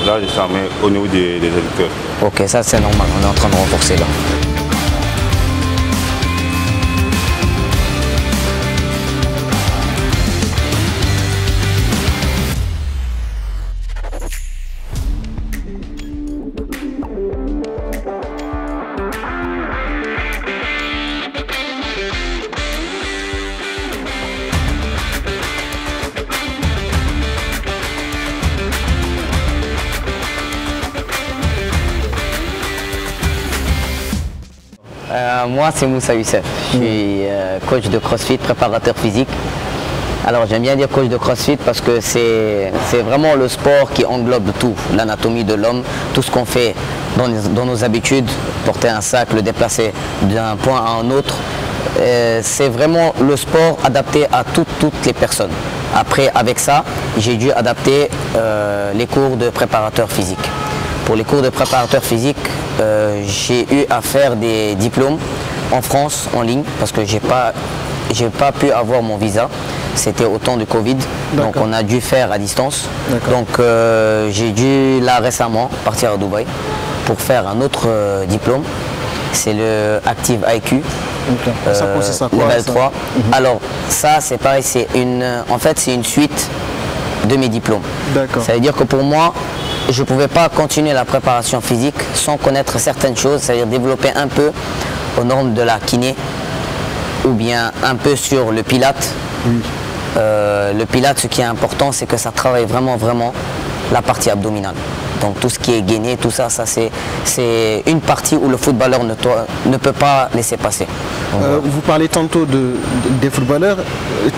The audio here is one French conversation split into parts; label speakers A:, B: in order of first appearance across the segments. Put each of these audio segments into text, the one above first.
A: là, ça met au niveau des éditeurs.
B: Ok, ça c'est normal, on est en train de renforcer là. Moi, c'est Moussa Youssef. Je suis coach de CrossFit, préparateur physique. Alors, j'aime bien dire coach de CrossFit parce que c'est vraiment le sport qui englobe tout, l'anatomie de l'homme, tout ce qu'on fait dans nos habitudes, porter un sac, le déplacer d'un point à un autre. C'est vraiment le sport adapté à toutes les personnes. Après, avec ça, j'ai dû adapter les cours de préparateur physique. Pour les cours de préparateur physique, j'ai eu à faire des diplômes en France, en ligne, parce que j'ai pas pu avoir mon visa. C'était au temps du Covid, donc on a dû faire à distance. Donc j'ai dû, là récemment, partir à Dubaï pour faire un autre diplôme. C'est le Active IQ,
C: ça consiste à quoi,
B: level 3. Alors ça, c'est pareil, en fait, c'est une suite de mes diplômes. Ça veut dire que pour moi, je ne pouvais pas continuer la préparation physique sans connaître certaines choses, c'est-à-dire développer un peu aux normes de la kiné ou bien un peu sur le pilate. Le pilate, ce qui est important, c'est que ça travaille vraiment la partie abdominale. Donc tout ce qui est gainé, tout ça, c'est une partie où le footballeur ne peut pas laisser passer.
C: Vous parlez tantôt des footballeurs.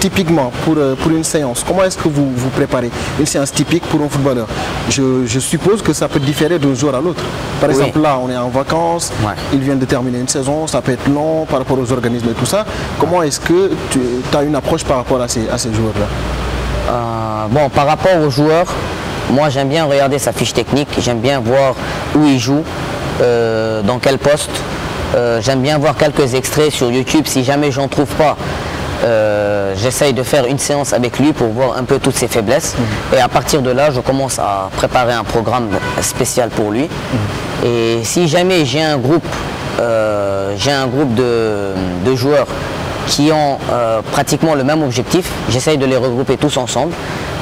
C: Typiquement, pour une séance, comment est-ce que vous vous préparez une séance typique pour un footballeur? Je suppose que ça peut différer d'un jour à l'autre. Par exemple, là, on est en vacances, ils viennent de terminer une saison, ça peut être long par rapport aux organismes et tout ça. Comment est-ce que tu as une approche par rapport à ces joueurs-là?
B: Bon, par rapport aux joueurs, moi j'aime bien regarder sa fiche technique, j'aime bien voir où il joue, dans quel poste. J'aime bien voir quelques extraits sur YouTube. Si jamais j'en trouve pas, j'essaye de faire une séance avec lui pour voir un peu toutes ses faiblesses. Et à partir de là, je commence à préparer un programme spécial pour lui. Et si jamais j'ai un groupe de joueurs qui ont pratiquement le même objectif, j'essaye de les regrouper tous ensemble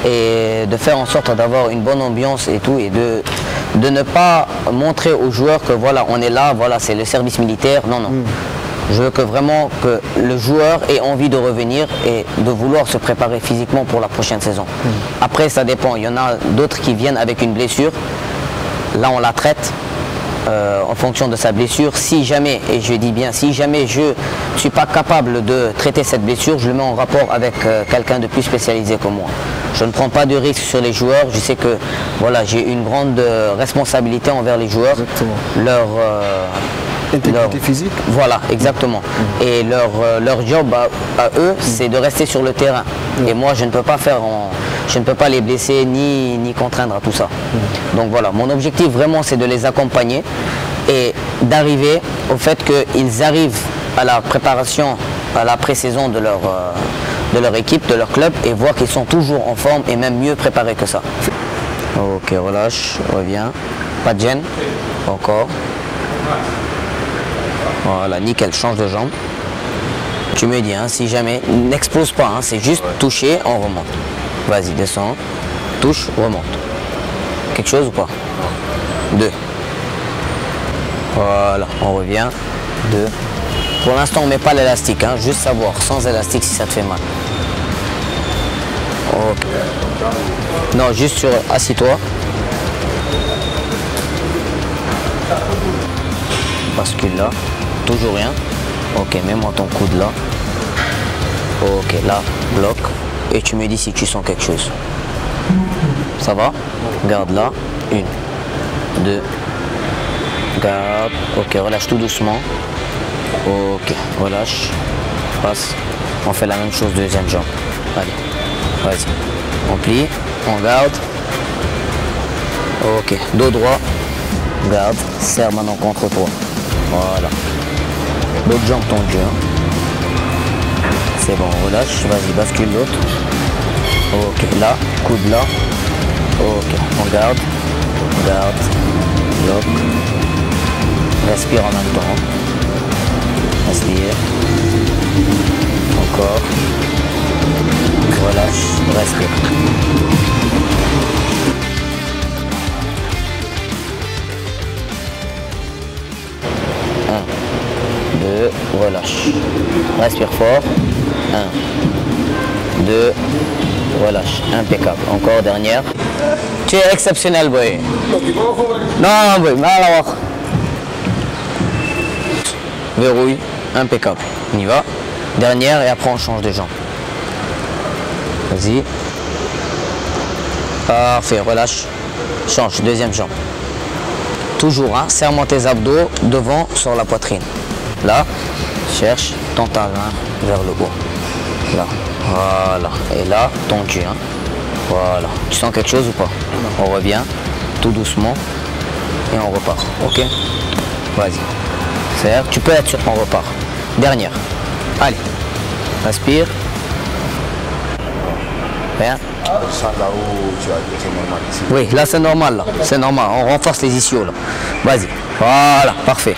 B: et de faire en sorte d'avoir une bonne ambiance et tout, et de ne pas montrer aux joueurs que voilà, on est là, voilà, c'est le service militaire. Non. Je veux que vraiment que le joueur ait envie de revenir et de vouloir se préparer physiquement pour la prochaine saison. Après, ça dépend. Il y en a d'autres qui viennent avec une blessure. Là, on la traite en fonction de sa blessure. Si jamais, et je dis bien, si jamais je ne suis pas capable de traiter cette blessure, je le mets en rapport avec quelqu'un de plus spécialisé que moi. Je ne prends pas de risque sur les joueurs. Je sais que voilà, j'ai une grande responsabilité envers les joueurs. Leur
C: intégrité physique.
B: Voilà, exactement. Et leur job à eux, c'est de rester sur le terrain. Et moi, je ne peux pas les blesser ni contraindre à tout ça. Donc voilà, mon objectif vraiment, c'est de les accompagner et d'arriver au fait qu'ils arrivent à la préparation, à la pré-saison de leur équipe, de leur club, et voir qu'ils sont toujours en forme et même mieux préparés que ça. Ok, relâche, reviens. Pas de gêne. Encore. Voilà, nickel, change de jambe. Tu me dis, hein, si jamais, n'explose pas, hein, c'est juste toucher, on remonte. Vas-y, descends, touche, remonte. Quelque chose ou pas? 2. Voilà, on revient. 2. Pour l'instant, on ne met pas l'élastique, hein, juste savoir, sans élastique, si ça te fait mal. Ok. Non, juste sur, assis-toi. Bascule là. Toujours rien. Ok, mets-moi ton coude là. Ok, là, bloc. Et tu me dis si tu sens quelque chose. Ça va? Garde là. 1, 2. Garde. Ok, relâche tout doucement. Ok, relâche. Passe. On fait la même chose, deuxième jambe. Allez, vas-y. On plie, on garde. Ok, dos droit. Garde. Serre maintenant contre toi. Voilà. L'autre jambe tendue. Hein. C'est bon, relâche. Vas-y, bascule l'autre. Ok, là, coude là. Ok, on garde. Garde. Bloc. Respire en même temps. Respire. Encore. Relâche. Respire. Un. Deux. Relâche. Respire fort. Un. Deux. Relâche. Impeccable. Encore dernière. Tu es exceptionnel, boy. Non, boy. Mal à voir. Verrouille. Impeccable. On y va. Dernière et après on change de jambe. Vas-y. Parfait. Relâche. Change. Deuxième jambe. Toujours, hein. Serre-moi tes abdos devant sur la poitrine. Là. Cherche. Tends ta main vers le haut. Là. Voilà. Et là, tendu. Hein. Voilà. Tu sens quelque chose ou pas? On revient. Tout doucement. Et on repart. Ok? Vas-y. Serre. Tu peux être sûr qu'on repart. Dernière. Allez. Respire. Bien. Oui, là c'est normal. C'est normal. On renforce les ischios là. Vas-y. Voilà. Parfait.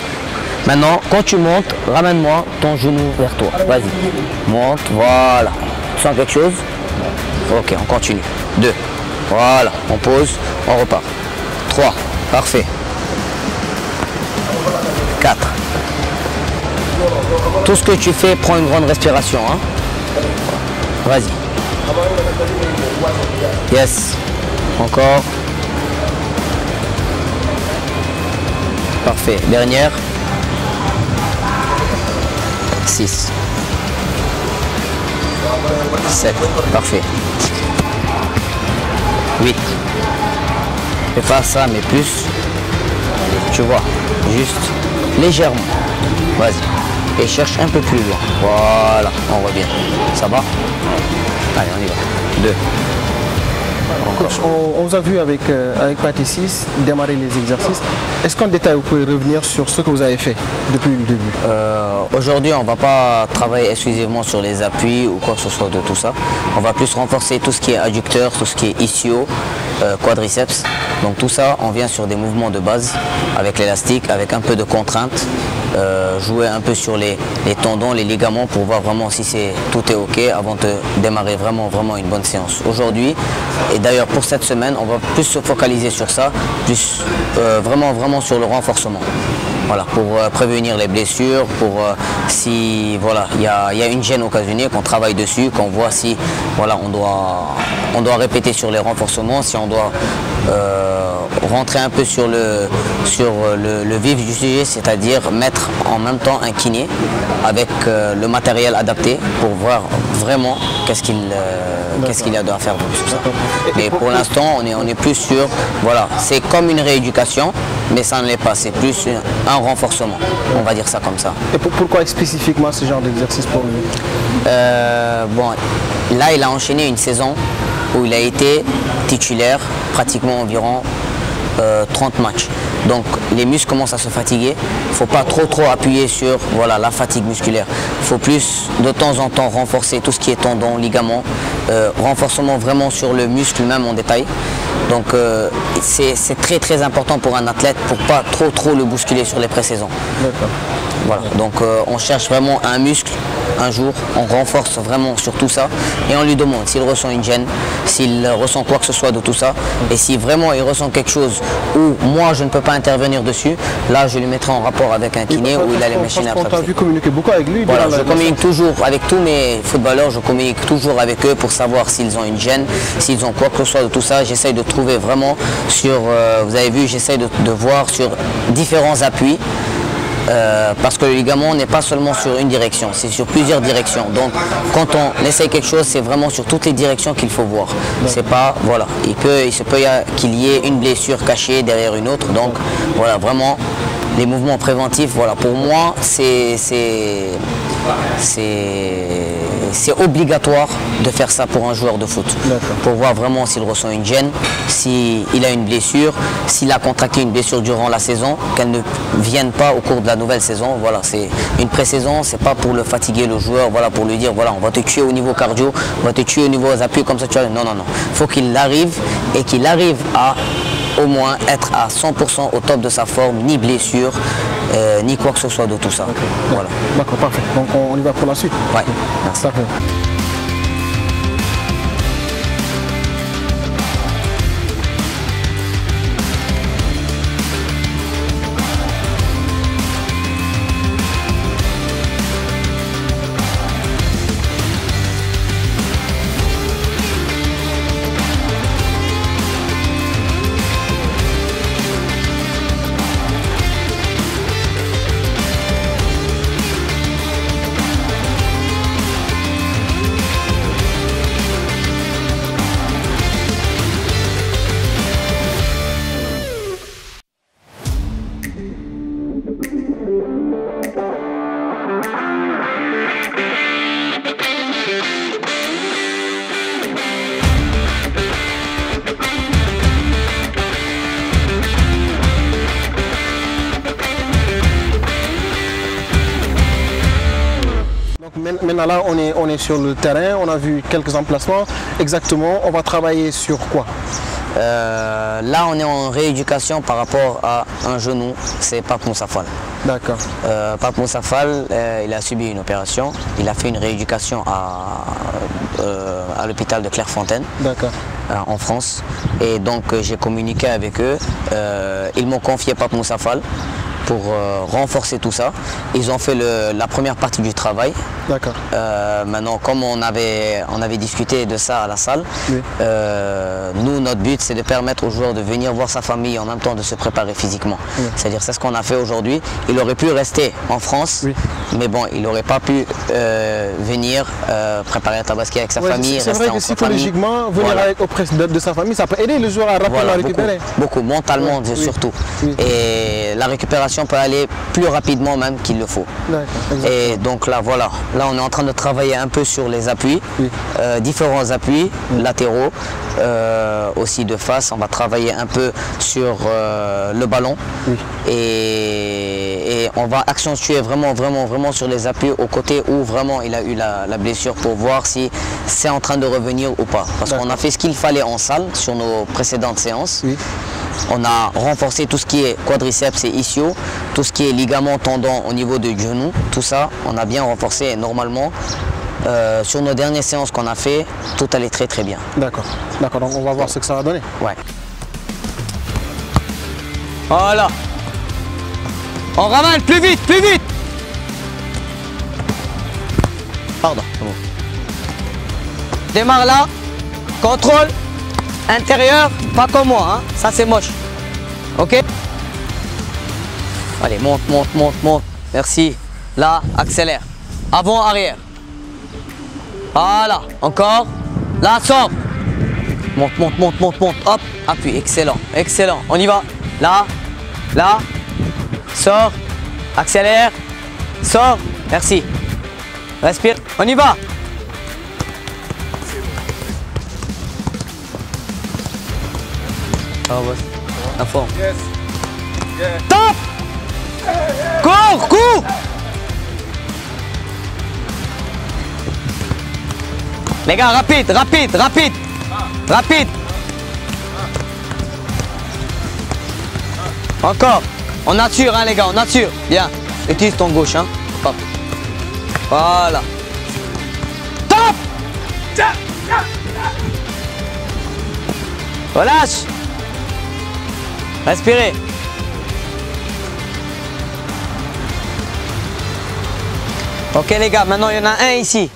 B: Maintenant, quand tu montes, ramène-moi ton genou vers toi. Vas-y. Monte. Voilà. Tu sens quelque chose? Ok, on continue. 2. Voilà. On pose. On repart. 3. Parfait. 4. Tout ce que tu fais, prends une grande respiration. Hein. Vas-y. Yes. Encore. Parfait. Dernière. 6. 7. Parfait. 8. Fais pas ça, mais plus. Tu vois. Juste légèrement. Vas-y. Et cherche un peu plus loin. Voilà. On revient. Ça va? Allez, on y va. 2.
C: Coach, on vous a vu avec Pathé Ciss démarrer les exercices. Est-ce qu'en détail vous pouvez revenir sur ce que vous avez fait depuis le début?
B: Aujourd'hui, on ne va pas travailler exclusivement sur les appuis ou quoi que ce soit de tout ça. On va plus renforcer tout ce qui est adducteur, tout ce qui est ischio, quadriceps. Donc tout ça, on vient sur des mouvements de base avec l'élastique, avec un peu de contrainte. Jouer un peu sur les tendons, les ligaments pour voir vraiment si tout est ok avant de démarrer vraiment une bonne séance. Aujourd'hui, et d'ailleurs pour cette semaine, on va plus se focaliser sur ça, plus vraiment sur le renforcement. Voilà, pour prévenir les blessures, pour si voilà, il y a une gêne occasionnée, qu'on travaille dessus, qu'on voit si voilà, on doit répéter sur les renforcements, si on doit rentrer un peu sur le vif du sujet, c'est-à-dire mettre en même temps un kiné avec le matériel adapté pour voir vraiment qu'est-ce qu'il y a à faire sur ça. Mais pour l'instant, on est plus sur, voilà, c'est comme une rééducation, mais ça ne l'est pas, c'est plus un renforcement, on va dire ça comme ça.
C: Et pourquoi spécifiquement ce genre d'exercice pour lui?
B: Bon, là il a enchaîné une saison où il a été titulaire pratiquement environ 30 matchs. Donc les muscles commencent à se fatiguer. Il ne faut pas trop appuyer sur voilà, la fatigue musculaire. Il faut plus de temps en temps renforcer tout ce qui est tendon, ligament, renforcement vraiment sur le muscle même en détail. Donc c'est très important pour un athlète pour ne pas trop le bousculer sur les pré-saisons. Voilà. Donc on cherche vraiment un muscle un jour, on renforce vraiment sur tout ça et on lui demande s'il ressent une gêne, s'il ressent quoi que ce soit de tout ça et si vraiment il ressent quelque chose où moi je ne peux pas intervenir dessus, là je lui mettrai en rapport avec un kiné où il a les machines à
C: frapper. On t'a vu communiquer beaucoup avec lui.
B: Voilà, je communique toujours avec tous mes footballeurs, je communique toujours avec eux pour savoir s'ils ont une gêne, s'ils ont quoi que ce soit de tout ça. J'essaye de trouver vraiment sur, vous avez vu, j'essaye de voir sur différents appuis. Parce que le ligament n'est pas seulement sur une direction, c'est sur plusieurs directions. Donc quand on essaye quelque chose, c'est vraiment sur toutes les directions qu'il faut voir. C'est pas, voilà, il se peut qu'il y ait une blessure cachée derrière une autre. Donc voilà, vraiment les mouvements préventifs, voilà, pour moi c'est obligatoire de faire ça pour un joueur de foot. Pour voir vraiment s'il ressent une gêne, s'il a une blessure, s'il a contracté une blessure durant la saison, qu'elle ne vienne pas au cours de la nouvelle saison. Voilà, c'est une pré-saison, c'est pas pour le fatiguer le joueur, voilà, pour lui dire voilà, on va te tuer au niveau cardio, on va te tuer au niveau des appuis comme ça tu vois. Non. Il faut qu'il arrive et qu'il arrive à au moins être à 100% au top de sa forme, ni blessure, ni quoi que ce soit de tout ça.
C: Okay.
B: Voilà.
C: D'accord, parfait. Donc on y va pour la suite.
B: Ouais, merci.
C: Parfait. Maintenant là, on est sur le terrain, on a vu quelques emplacements. Exactement, on va travailler sur quoi?
B: Là, on est en rééducation par rapport à un genou, c'est Pape Moussa Fall.
C: D'accord.
B: Pape Moussa Fall, il a subi une opération, il a fait une rééducation à l'hôpital de Clairefontaine.
C: D'accord.
B: En France. Et donc j'ai communiqué avec eux, ils m'ont confié Pape Moussa Fall pour renforcer tout ça. Ils ont fait la première partie du travail.
C: D'accord.
B: Maintenant, comme on avait discuté de ça à la salle, oui. Nous, notre but, c'est de permettre aux joueurs de venir voir sa famille en même temps de se préparer physiquement. Oui. C'est-à-dire, c'est ce qu'on a fait aujourd'hui. Il aurait pu rester en France, oui. Mais bon, il n'aurait pas pu venir préparer à Tabaski avec sa famille.
C: C'est vrai que psychologiquement, venir voilà. Auprès de sa famille, ça peut aider le joueur à rapidement voilà, récupérer.
B: Beaucoup, mentalement surtout. Oui. Et la récupération peut aller plus rapidement même qu'il le faut. Et donc là, voilà. Là, on est en train de travailler un peu sur les appuis, oui. Différents appuis latéraux, aussi de face. On va travailler un peu sur le ballon, oui. Et on va accentuer vraiment sur les appuis au côté où vraiment il a eu la blessure pour voir si c'est en train de revenir ou pas. Parce qu'on a fait ce qu'il fallait en salle sur nos précédentes séances. Oui. On a renforcé tout ce qui est quadriceps et ischio, tout ce qui est ligament, tendon au niveau du genou, tout ça, on a bien renforcé et normalement. Sur nos dernières séances qu'on a fait, tout allait très bien.
C: D'accord, d'accord, donc on va voir ce que ça va donner.
B: Ouais. Voilà. On ramène plus vite. Pardon. Bon. Démarre là, contrôle, intérieur, pas comme moi, hein. Ça c'est moche. Ok. Allez, monte. Merci. Là, accélère. Avant, arrière. Voilà, encore. Là, sort. Monte. Hop, appuie. Excellent. On y va. Là. Sors. Accélère. Sors. Merci. Respire. On y va. À fond. Yes. Yeah. Top. Cours. Les gars, rapide. Encore. On nature, hein, les gars, on nature. Bien. Utilise ton gauche, hein. Hop. Voilà. Top. Relâche. Respirez. Ok les gars, maintenant il y en a un ici.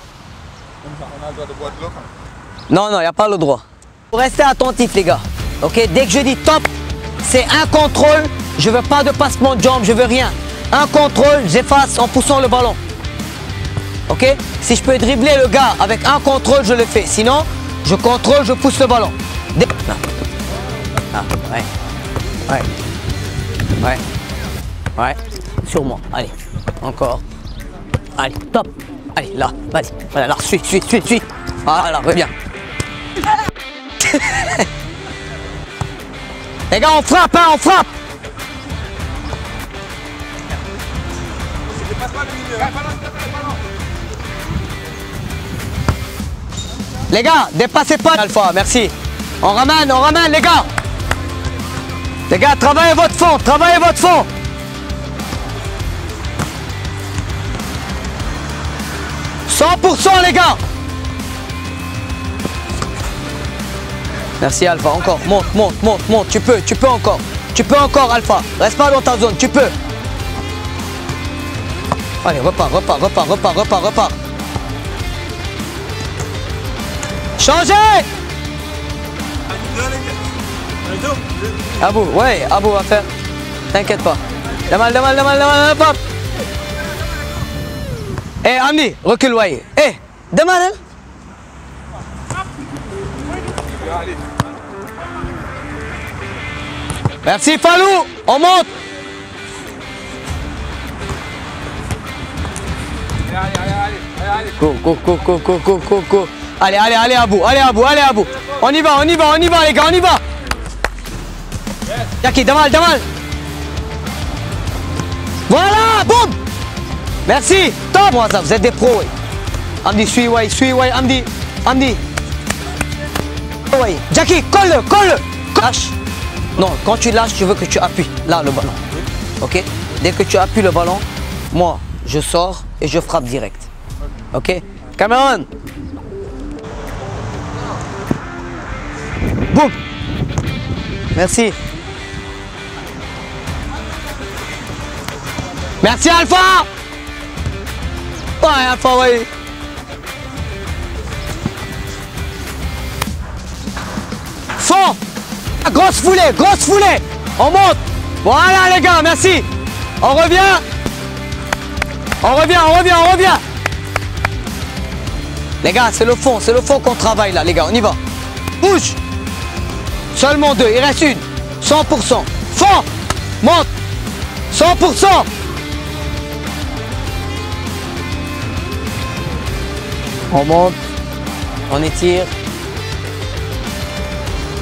B: On a le droit de boire de l'eau? Non, il n'y a pas le droit. Restez attentifs les gars. Ok, dès que je dis top, c'est un contrôle. Je veux pas de passement de jambes, je veux rien. Un contrôle, j'efface en poussant le ballon. Ok, si je peux dribbler le gars avec un contrôle, je le fais. Sinon, je contrôle, je pousse le ballon. Ouais. Sur moi. Allez. Encore. Allez, top. Allez, là. Vas-y. Voilà, là. Suis. Voilà, reviens. Les gars, on frappe, hein, on frappe. Les gars, dépassez pas l'alpha, merci. On ramène, les gars. Les gars, travaillez votre fond, travaillez votre fond. « 100% les gars. Merci Alpha, encore, monte, monte, monte, monte, tu peux encore. Tu peux encore Alpha, reste pas dans ta zone, tu peux. Allez, repars, repars, repars, repars, repars, repars. Changez. Abou, ouais, Abou va faire. T'inquiète pas. Demal, demal, demal, demal, demal. Eh, Amni, recule, ouais. Eh, demal, hein. Merci Falou, on monte. Go, go, go, go, go, go, go, go. Allez, allez, allez, Abou, allez, Abou, allez, Abou. On y va, on y va, on y va, les gars, on y va. Yaki, Damal, Damal. Voilà, boum. Merci, top. Moi, ça, vous êtes des pros, ouais. Amdi, suis, ouais, Amdi, Amdi. Ouais. Jackie, colle-le, colle-le. Lâche. Non, quand tu lâches, je veux que tu appuies là le ballon. Ok? Dès que tu appuies le ballon, moi, je sors et je frappe direct. Ok? Cameron. Boum. Merci. Merci Alpha. Ouais, Alpha, ouais. Fond. Grosse foulée. On monte. Voilà les gars, merci. On revient. On revient. Les gars, c'est le fond qu'on travaille là, les gars, on y va. Bouge. Seulement deux, il reste une. 100%. Fond. Monte. 100%. On monte. On étire.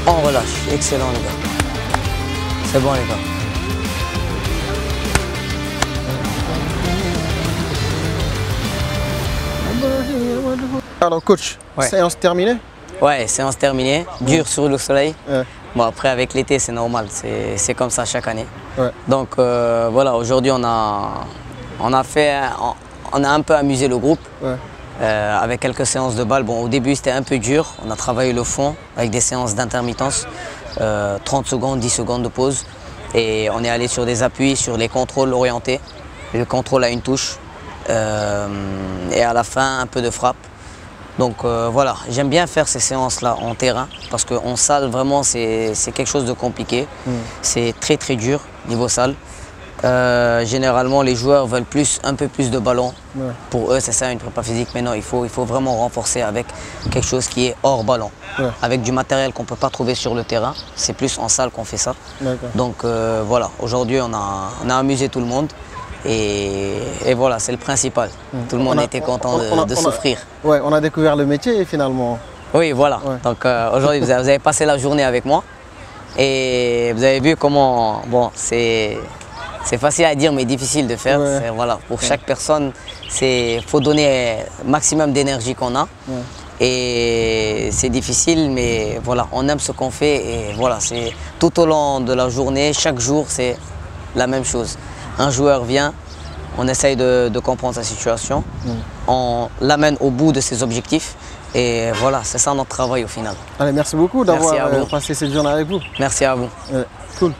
B: On relâche. Excellent les gars. C'est bon les gars.
C: Alors coach,
B: Ouais.
C: séance terminée?
B: Ouais, séance terminée. Dur sur le soleil.
C: Ouais.
B: Bon après avec l'été c'est normal. C'est comme ça chaque année.
C: Ouais.
B: Donc voilà, aujourd'hui on a un peu amusé le groupe.
C: Ouais.
B: Avec quelques séances de balle. Bon, au début, c'était un peu dur. On a travaillé le fond avec des séances d'intermittence. 30 secondes, 10 secondes de pause. Et on est allé sur des appuis, sur les contrôles orientés. Le contrôle à une touche. Et à la fin, un peu de frappe. Donc voilà, j'aime bien faire ces séances-là en terrain. Parce qu'en salle, vraiment, c'est quelque chose de compliqué. C'est très très dur niveau salle. Généralement, les joueurs veulent un peu plus de ballon. Ouais. Pour eux, c'est ça une prépa physique. Mais non, il faut vraiment renforcer avec quelque chose qui est hors ballon. Ouais. Avec du matériel qu'on ne peut pas trouver sur le terrain. C'est plus en salle qu'on fait ça. Donc voilà, aujourd'hui, on a amusé tout le monde. Et voilà, c'est le principal. Tout le monde était content de souffrir.
C: Ouais, on a découvert le métier finalement.
B: Oui, voilà. Ouais. Donc aujourd'hui, vous avez passé la journée avec moi. Et vous avez vu comment... Bon, c'est facile à dire mais difficile de faire. Ouais. Voilà, pour chaque personne, il faut donner le maximum d'énergie qu'on a. Ouais. Et c'est difficile, mais voilà, on aime ce qu'on fait. Et voilà, c'est tout au long de la journée, chaque jour, c'est la même chose. Un joueur vient, on essaye de comprendre sa situation, on l'amène au bout de ses objectifs. Et voilà, c'est ça notre travail au final.
C: Allez, merci beaucoup d'avoir passé cette journée avec vous.
B: Merci à vous.
C: Cool.